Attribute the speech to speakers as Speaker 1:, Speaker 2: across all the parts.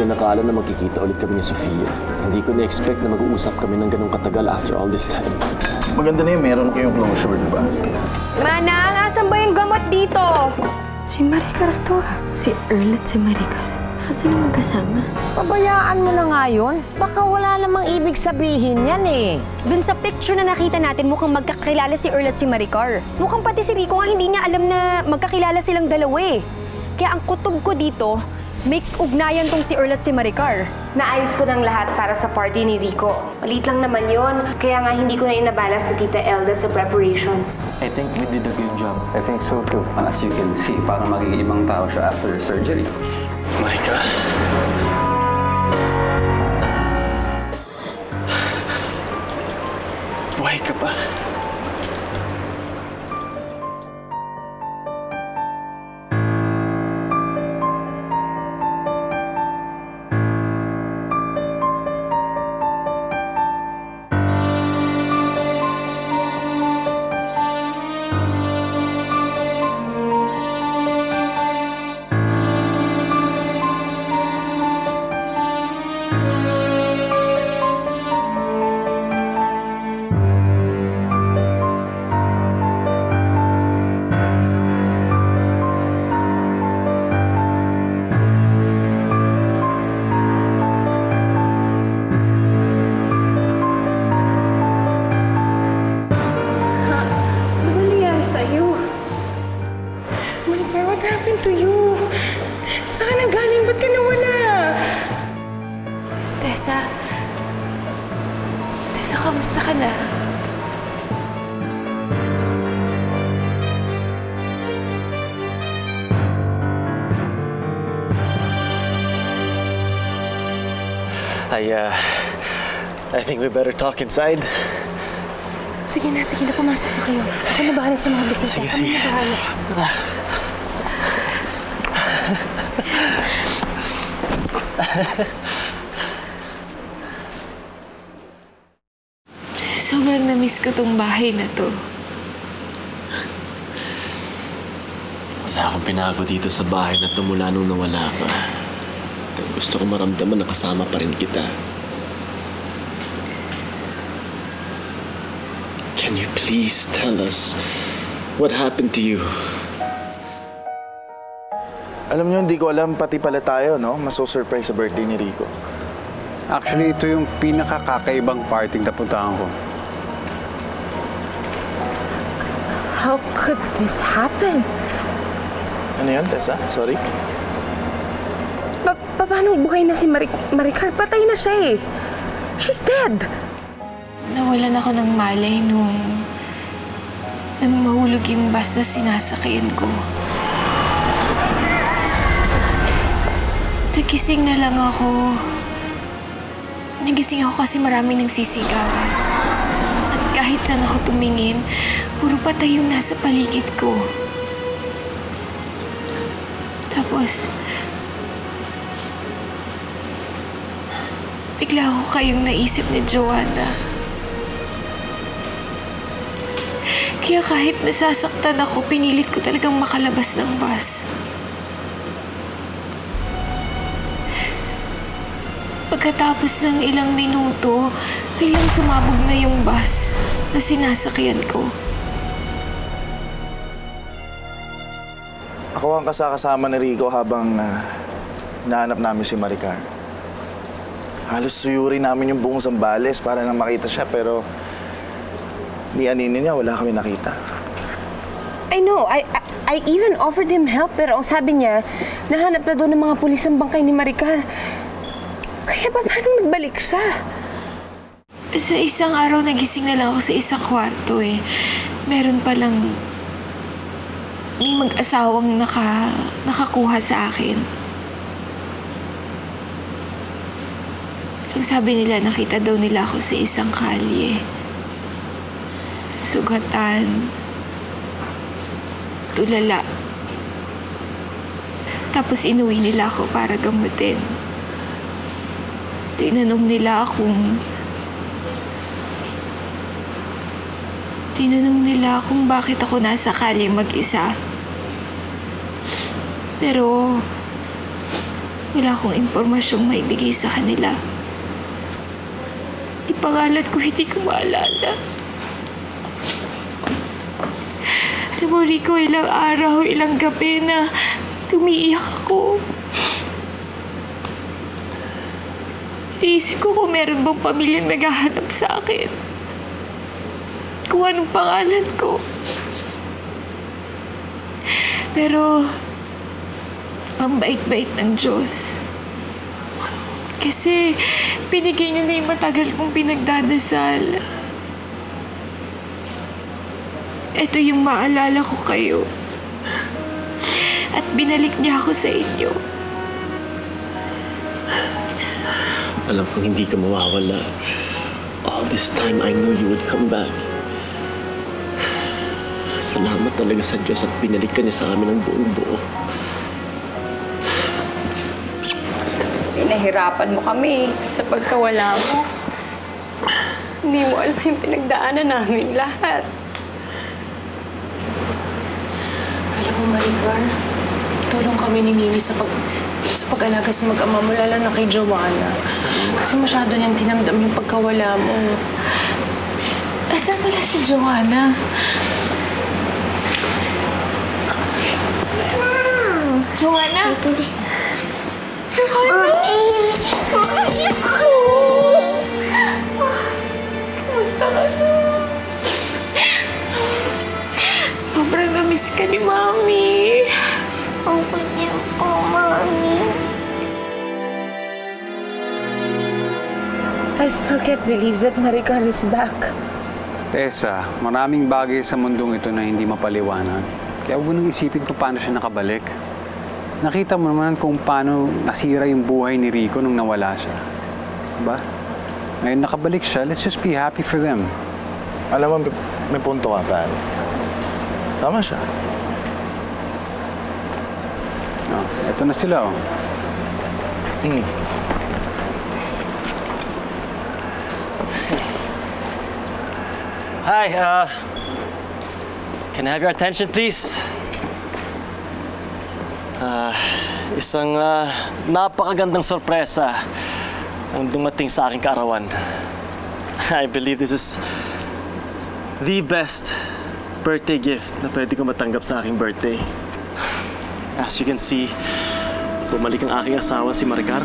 Speaker 1: rin akala na magkikita ulit kami ni Sofia. Hindi ko na-expect na mag-uusap kami ng ganong katagal after all this time.
Speaker 2: Maganda na yun, meron kayong closure, di ba?
Speaker 3: Manang, asan ba yung gamot dito?
Speaker 4: Si Maricar to ah. Si Earl at si Maricar. Bakit sila magkasama?
Speaker 5: Pabayaan mo na nga yun. Baka wala namang ibig sabihin yan eh.
Speaker 3: Dun sa picture na nakita natin, mukhang magkakilala si Earl at si Maricar. Mukhang pati si Rico nga hindi niya alam na magkakilala silang dalawa eh. Kaya ang kutob ko dito, may ugnayan tong si Earl at si Maricar.
Speaker 6: Naayos ko ng lahat para sa party ni Rico. Malit lang naman yon. Kaya nga hindi ko na inabala sa Tita Elda sa preparations.
Speaker 2: I think we did a good job.
Speaker 7: I think so too. As you can see, parang magiging ibang tao siya after surgery.
Speaker 1: Maricar. Buhay ka pa.
Speaker 4: What happened to you? Saan ka nanggaling? Ba't ka nawala?
Speaker 6: Tessa, kamusta ka na?
Speaker 1: I think we better talk inside.
Speaker 4: Sige na, pumasok na kayo. Ako na bahala sa mga bisita. Kami na bahala.
Speaker 1: Tara.
Speaker 6: Sobrang na-miss ko tong bahay na to.
Speaker 1: Wala akong pinago dito sa bahay na to mula nung nawala ka. Pero gusto ko maramdaman na kasama pa rin kita. Can you please tell us what happened to you?
Speaker 2: Alam niyo, hindi ko alam, pati pala tayo, no? Maso-surprise sa birthday ni Rico.
Speaker 7: Actually, ito yung pinakakakaibang party na napuntahan ko.
Speaker 4: How could this happen?
Speaker 2: Ano yun, Tessa? Sorry?
Speaker 4: Paano buhay na si Maricar? Patay na siya eh. She's dead.
Speaker 6: Nawalan ako ng malay nung mahulog yung bus na sinasakyan ko. Nagising na lang ako. Nagising ako kasi maraming nagsisigawan. At kahit saan ako tumingin, puro patay yung nasa paligid ko. Tapos, bigla ako kayong naisip ni Joanna. Kaya kahit nasasaktan ako, pinilit ko talagang makalabas ng bus. Pagkatapos ng ilang minuto, biglang sumabog na yung bus na sinasakyan ko.
Speaker 2: Ako ang kasama ni Rico habang nahanap namin si Maricar. Halos suyuri namin yung buong Zambales para na makita siya, pero ni aninin niya, wala kami nakita.
Speaker 4: I know. I even offered him help, pero ang sabi niya, nahanap na doon ng mga pulis ang bangkay ni Maricar. Kaya ba paano nagbalik siya?
Speaker 6: Sa isang araw, nagising na lang ako sa isang kwarto eh. Meron palang may mag-asawang nakakuha sa akin. Ang sabi nila, nakita daw nila ako sa isang kalye. Sugatan. Tulala. Tapos inuwi nila ako para gamutin. Tinanong nila kung bakit ako nasa kalye mag-isa. Pero wala akong impormasyong maibigay sa kanila. Di pangalan ko, hindi ko maalala. Alam mo, Rico, ilang araw, ilang gabi na tumiiyak ako. Iniisip ko kung meron bang pamilyang naghahanap sa akin. Kung anong pangalan ko. Pero, ang bait-bait ng Diyos. Kasi, binigay niya na yung matagal kong pinagdadasal. Ito yung maalala ko kayo. At binalik niya ako sa inyo.
Speaker 1: Alam kong hindi ka mawawala. All this time, I knew you would come back. Salamat talaga sa Diyos at binalik ka niya sa amin ng buong buo.
Speaker 4: Pinahirapan mo kami sa pagkawala mo. Hindi mo alam yung pinagdaanan namin lahat.
Speaker 5: Alam mo, Maricar, tulong kami ni Mimi sa pag-alaga sa mag-ama mo, lalo na kay Joanna. Kasi masyado niyang tinamdam yung pagkawala mo.
Speaker 6: Asan pala si Joanna? Joanna? Joanna? Kumusta ka na? Sobrang na-miss ka ni Mami.
Speaker 8: Ako din po, Mami.
Speaker 4: I still can't believe that Maricar is back.
Speaker 7: Tessa, maraming bagay sa mundong ito na hindi mapaliwanag. Kaya huwag mo nang isipin kung paano siya nakabalik. Nakita mo naman kung paano nasira yung buhay ni Rico nung nawala siya. Diba? Ngayon nakabalik siya, let's just be happy for them.
Speaker 2: Alam mo, may punto ka, pal. Tama siya.
Speaker 7: Oh, eto na sila, oh.
Speaker 1: Hi, can I have your attention, please? Isang napakagandang sorpresa ang dumating sa aking kaarawan. I believe this is the best birthday gift na pwede ko matanggap sa aking birthday. As you can see, bumalik ang aking asawa si Maricar.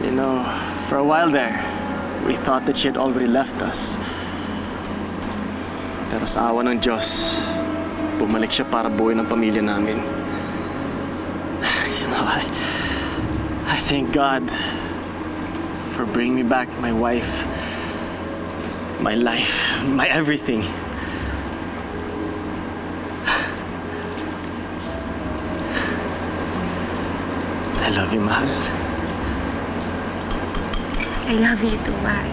Speaker 1: You know, for a while there, we thought that she had already left us. Pero sa awa ng Diyos, bumalik siya para buuin ang pamilya namin. You know, I thank God for bringing me back my wife, my life, my everything. I love you, mahal.
Speaker 6: I love you too, Mahal.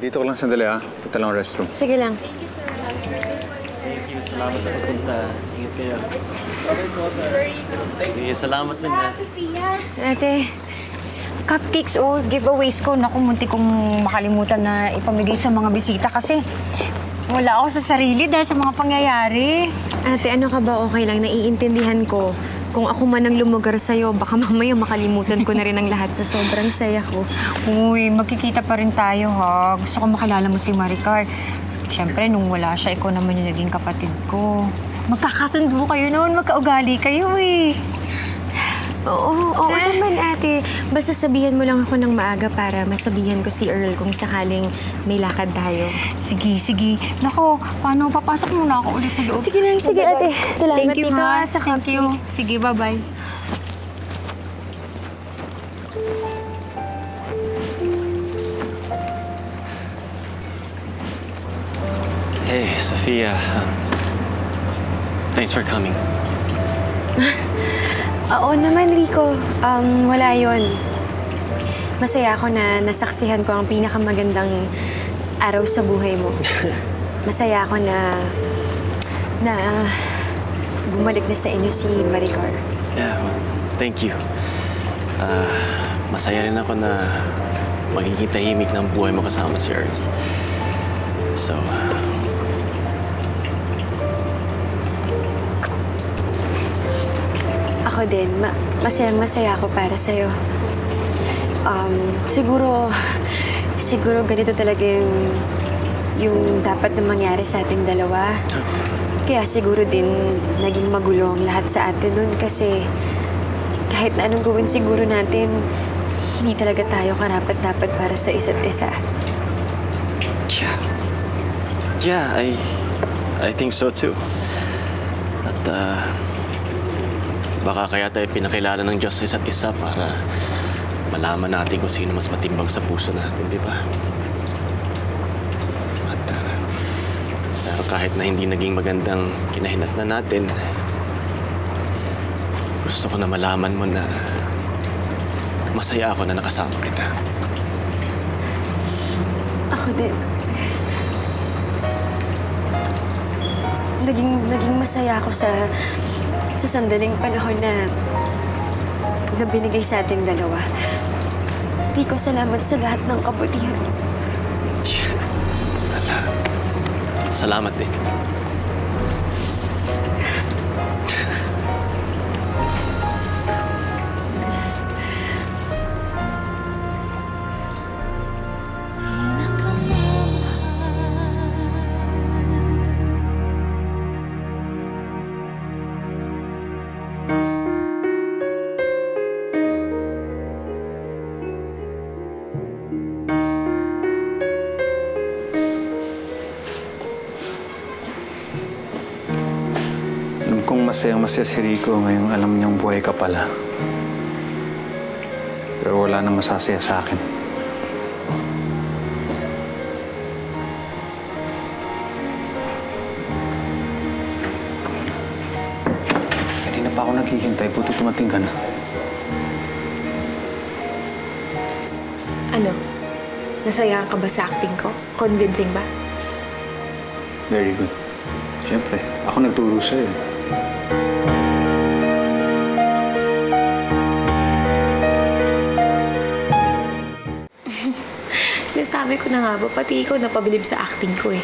Speaker 7: Dito ko lang sandali, ha? Punta lang ang restroom.
Speaker 3: Sige lang.
Speaker 1: Thank you. Salamat sa pagpunta. Ingat kayo. Sige, salamat din, ha.
Speaker 3: Ate, cupcakes o giveaways ko. Naku, munti kong makalimutan na ipamigay sa mga bisita kasi wala ako sa sarili dahil sa mga pangyayari. Ate, ano ka ba? Okay lang, naiintindihan ko. Kung ako man ang lumugar sa'yo, baka mamaya makalimutan ko na rin ang lahat sa sobrang saya ko.
Speaker 9: Uy, magkikita pa rin tayo, ha? Gusto ko makilala mo si Maricar. Siyempre, nung wala siya, ikaw naman yung naging kapatid ko. Magkakasundo kayo noon, magkaugali kayo, eh.
Speaker 3: Oo naman, ate. Basta sabihan mo lang ako ng maaga para masabihan ko si Earl kung sakaling may lakad tayo.
Speaker 9: Sige. Nako, paano? Papasok muna ako ulit sa loob.
Speaker 3: Sige ate. Salamat
Speaker 9: Thank you,
Speaker 3: dito
Speaker 9: ha?
Speaker 3: sa
Speaker 9: Thank you.
Speaker 3: cupcakes.
Speaker 9: Sige, bye-bye.
Speaker 1: Hey, Sophia. Thanks for coming.
Speaker 3: Oo naman, Rico. Wala yon. Masaya ako na nasaksihan ko ang pinakamagandang araw sa buhay mo. Masaya ako na bumalik na sa inyo si Maricar.
Speaker 1: Yeah, well, thank you. Masaya rin ako na magiging tahimik ng buhay mo kasama si Ernie. So,
Speaker 3: Ako din. Masayang-masaya ako para sa'yo. Siguro ganito talaga yung dapat na mangyari sa ating dalawa. Kaya siguro din naging magulo ang lahat sa atin nun kasi kahit na anong gawin siguro natin, hindi talaga tayo karapat-dapat para sa isa't isa.
Speaker 1: yeah, I think so too. At baka kaya tayo pinakilala ng Diyos sa isa't isa para malaman natin kung sino mas matimbang sa puso natin, di ba? At pero kahit na hindi naging magandang kinahinatnan natin, gusto ko na malaman mo na masaya ako na nakasama kita.
Speaker 3: Ako din. Naging masaya ako sa sandaling panahon na binigay sa ating dalawa. Rico, salamat sa lahat ng kabutihan mo.
Speaker 1: Salamat din.
Speaker 7: Alam kong masayang-masaya si Rico ngayong alam niyang buhay ka pala. Pero wala na masasaya sa akin. Kanina pa ako naghihintay, buti tumating ka na.
Speaker 6: Ano? Nasayahan ka ba sa acting ko? Convincing ba?
Speaker 7: Very good. Siyempre, ako nagturo sa'yo.
Speaker 6: Sinasabi ko na nga ba, pati ikaw napabilib sa acting ko eh.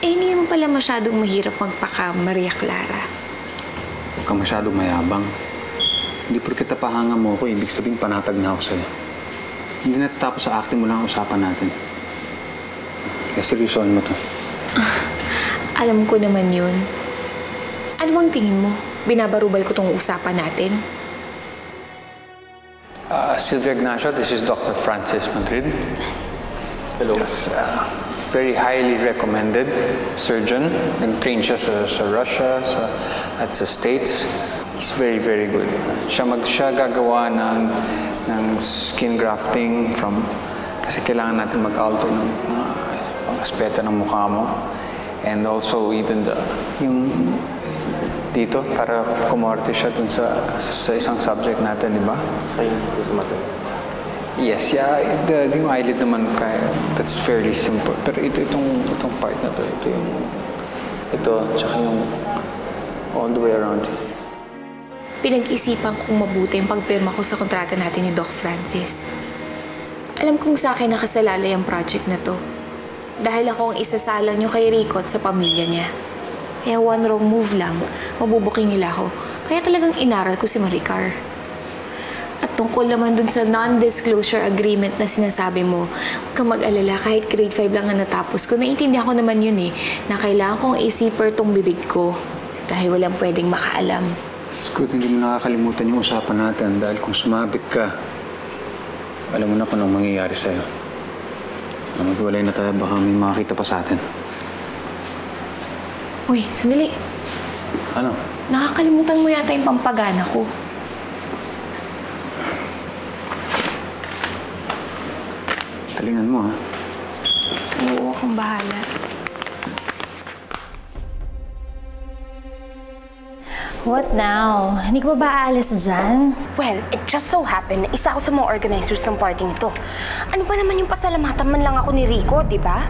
Speaker 6: Eh, hindi naman pala masyadong mahirap magpaka Maria Clara.
Speaker 7: Huwag ka masyadong mayabang. Hindi porket napahanga mo ako, ibig sabihin panatag na ako sa'yo. Hindi natatapos sa acting mo lang ang usapan natin. Kaya seryosohin mo to.
Speaker 6: Alam ko naman yun. Ano bang tingin mo? Binabarubal ko tong usapan natin?
Speaker 7: Silvia Ignacio, this is Dr. Francis Madrid. Hello. Yes, very highly recommended surgeon. Nag-train siya sa Russia, at sa States. He's very, very good. Siya gagawa ng skin grafting kasi kailangan natin mag-alter ng aspeto ng mukha mo. And also even yung dito para kumorte siya dun sa isang subject natin, di ba? Yes, yeah. Yung eyelid naman, that's fairly simple. Pero itong part na to, ito, tsaka yung all the way around.
Speaker 6: Pinag-isipan kong mabuti yung pagpirma ko sa kontrata natin ni Doc Francis. Alam kong sa akin nakasalalay ang project na to. Dahil ako ang isasalang nyo kay Rico at sa pamilya niya. Kaya one wrong move lang, mabubuking nila ako. Kaya talagang inaral ko si Maricar. At tungkol naman dun sa non-disclosure agreement na sinasabi mo, huwag kang mag-alala, kahit grade 5 lang ang natapos ko. Naiintindihan ko naman yun na kailangan kong i-zipper tong bibig ko. Dahil walang pwedeng makaalam.
Speaker 7: It's good, hindi mo nakakalimutan yung usapan natin dahil kung sumabit ka, alam mo na kung anong mangyayari sa'yo. Maghiwalay na tayo, baka may makakita pa sa atin.
Speaker 6: Uy, sandali.
Speaker 7: Ano?
Speaker 6: Nakakalimutan mo yata yung pampagana ko.
Speaker 7: Talingan mo, ha?
Speaker 6: Oo, akong bahala. What now? Hindi ko ba aalis dyan?
Speaker 4: Well, it just so happened na isa ako sa mga organizers ng party nito. Ano ba naman yung pasalamatan man lang ako ni Rico, di ba?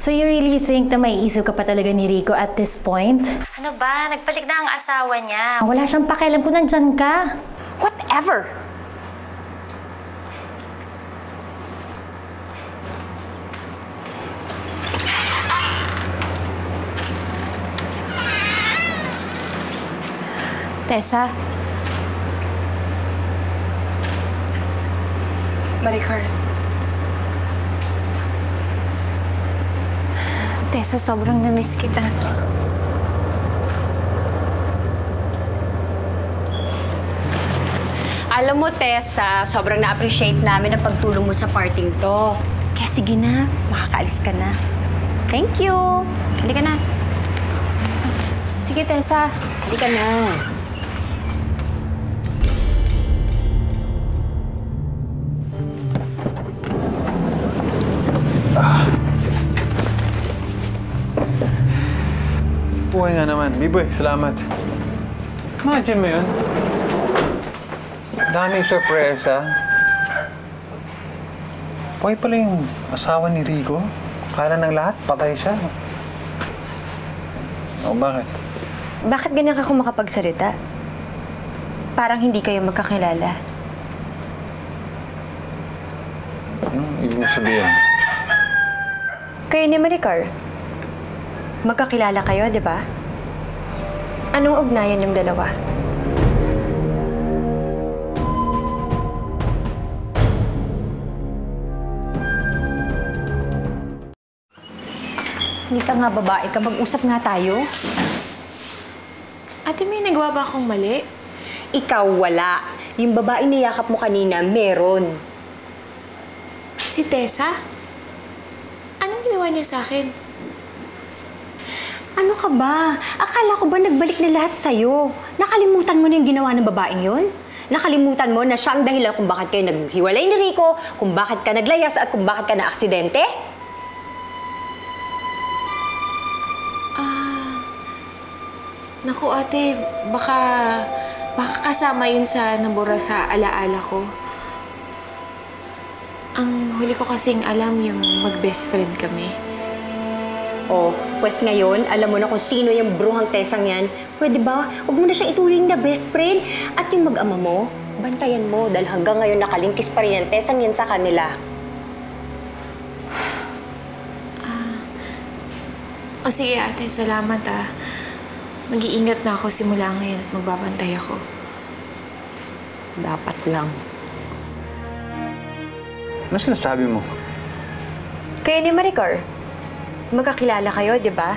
Speaker 6: So you really think na may isip ka pa talaga ni Rico at this point? Ano ba? Nagpalit na ang asawa niya. Wala siyang pakialam kung nandyan ka.
Speaker 4: Whatever!
Speaker 6: Tessa,
Speaker 4: Maricar,
Speaker 6: Tessa, sobrang na-miss kita.
Speaker 3: Alam mo, Tessa, sobrang na-appreciate namin ang pagtulong mo sa parting to. Kaya sige na, makakaalis ka na. Thank you. Halika na.
Speaker 6: Sige, Tessa.
Speaker 3: Halika na.
Speaker 7: Buhay nga naman. Biboy, salamat. Imagine mo yun. Daming sorpresa. Buhay pala yung asawa ni Rico. Kala ng lahat, patay siya. O, bakit?
Speaker 3: Bakit ganyan ka kung makapagsalita? Parang hindi kayo magkakilala.
Speaker 7: Anong ibig mo sabihin?
Speaker 3: Kayo ni Maricar, magkakilala kayo, di ba? Anong ugnayan yung dalawa? Hindi ka nga babae ka, mag-usap nga tayo.
Speaker 6: Ate, may nagawa ba akong mali?
Speaker 3: Ikaw wala. Yung babae niyakap mo kanina, meron.
Speaker 6: Si Tessa? Anong ginawa niya sa akin?
Speaker 3: Ano ka ba? Akala ko ba nagbalik na lahat sa'yo? Nakalimutan mo na yung ginawa ng babaeng yun? Nakalimutan mo na siya ang dahilan kung bakit kayo naghiwalay ni Rico, kung bakit ka naglayas at kung bakit ka na-aksidente?
Speaker 6: Naku, ate, baka kasama yun sa nabura sa alaala ko. Ang huli ko kasing alam yung mag-best friend kami.
Speaker 3: Oh, pues ngayon, alam mo na kung sino yung bruhang Tesang yan. Pwede ba? Huwag mo na siya ituloy na best friend. At yung mag-ama mo, bantayan mo dahil hanggang ngayon nakalingkis pa rin yung Tesang yan sa kanila.
Speaker 6: O sige, ate, salamat ah. Mag-iingat na ako simula ngayon at magbabantay ako.
Speaker 3: Dapat lang.
Speaker 7: Ano sinasabi mo?
Speaker 3: Kayo ni Maricar, magkakilala kayo, di ba?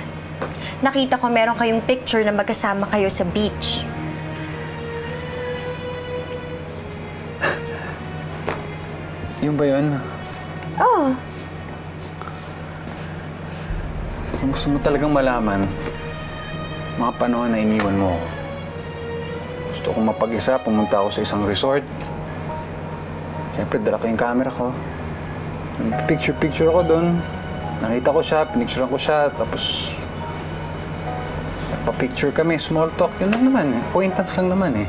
Speaker 3: Nakita ko meron kayong picture na magkasama kayo sa beach.
Speaker 7: Yung ba yun?
Speaker 3: Oo.
Speaker 7: Kung gusto mo talagang malaman, mga panahon na iniwan mo ako. Gusto kong mapag-isa, pumunta ako sa isang resort. Siyempre, dala ko yung camera ko. Picture-picture ako doon. Nakita ko siya, pinicturean ko siya, tapos nagpa-picture kami, small talk. Yun lang naman, acquaintance lang naman eh.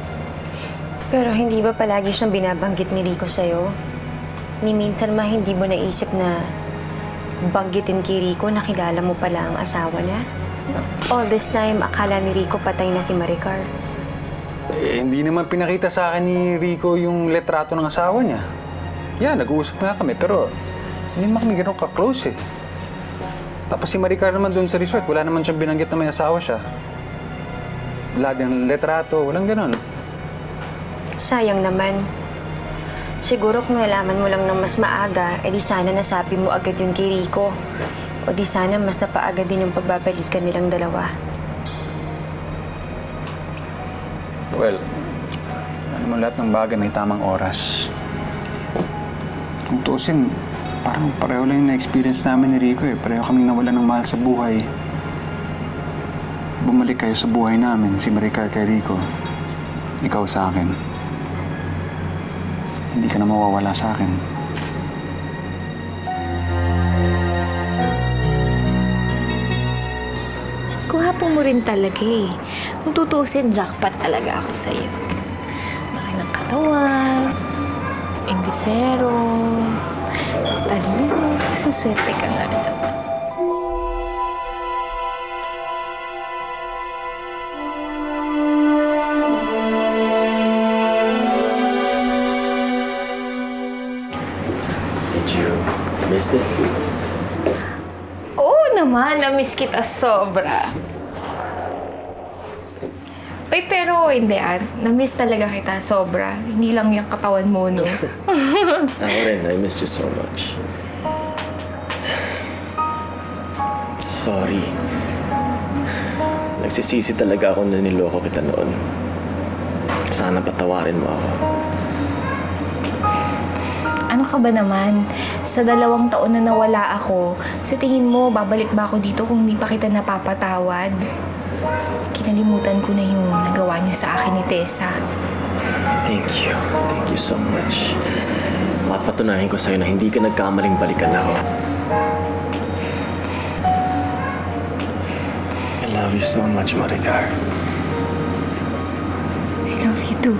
Speaker 3: Pero hindi ba palagi siyang binabanggit ni Rico sa'yo? Ni minsan ma hindi mo naisip na banggitin kay Rico na kilala mo pala ang asawa niya? All this time, akala ni Rico patay na si Maricar.
Speaker 7: Eh, hindi naman pinakita sa akin ni Rico yung letrato ng asawa niya. Yan, nag-uusap nga kami, pero hindi naman kami gano'n ka-close eh. Tapos si Maricar naman doon sa resort, wala naman siyang binanggit na may asawa siya. Wala din letrato, walang gano'n.
Speaker 3: Sayang naman. Siguro kung nalaman mo lang ng mas maaga, edi sana nasabi mo agad yung kay Rico. O di sana mas napaagad din yung pagbabalikan nilang dalawa.
Speaker 7: Well, ano mo lahat ng bagay may tamang oras. Kung tuusin, parang pareho lang yung na-experience namin ni Rico eh. Pareho kaming nawala ng mahal sa buhay. Bumalik kayo sa buhay namin, si Maricar kay Rico. Ikaw sa akin. Hindi ka na mawawala sa akin.
Speaker 6: Guwapo mo rin talaga eh. Kung tutuusin, jackpot talaga ako sa'yo. Laki ng katawan, Inglesero, talino, suswerte ka nga naman.
Speaker 1: Did you miss this?
Speaker 6: Oo naman, na-miss kita sobra. Uy, pero hindi na-miss talaga kita sobra. Hindi lang yung katawan mo, no?
Speaker 1: Ako rin, I missed you so much. Sorry. Nagsisisi talaga ako na niloko kita noon. Sana patawarin mo ako.
Speaker 6: Ano ka ba naman? Sa 2 taon na nawala ako, sa tingin mo, babalik ba ako dito kung hindi pa kita napapatawad? Kinalimutan ko na yung nagawa niyo sa akin ni Tessa.
Speaker 1: Thank you. Thank you so much. Papatunayan ko sa'yo na hindi ka nagkamaling balikan ako. I love you so much, Maricar.
Speaker 6: I love you too.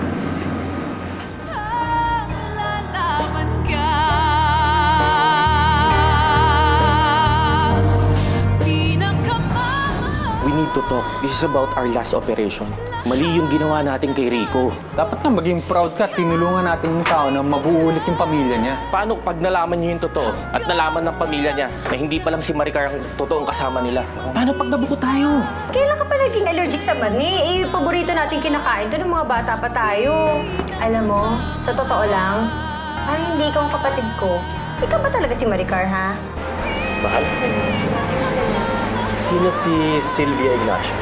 Speaker 10: We need to talk. This is about our last operation. Mali yung ginawa natin kay Rico.
Speaker 7: Dapat nga maging proud ka, tinulungan natin yung tao na mabuo ulit yung pamilya niya.
Speaker 10: Paano pag nalaman niyo yung totoo at nalaman ng pamilya niya na hindi pa lang si Maricar ang totoong kasama nila? Paano pag nabuko tayo?
Speaker 3: Kailan ka pa naging allergic sa mani? Eh, paborito natin kinakain doon ng mga bata pa tayo. Alam mo, sa totoo lang, parang hindi ka ang kapatid ko. Ikaw ba talaga si Maricar, ha?
Speaker 1: Mahal sa'yo. Sino si Sylvia Ignacio?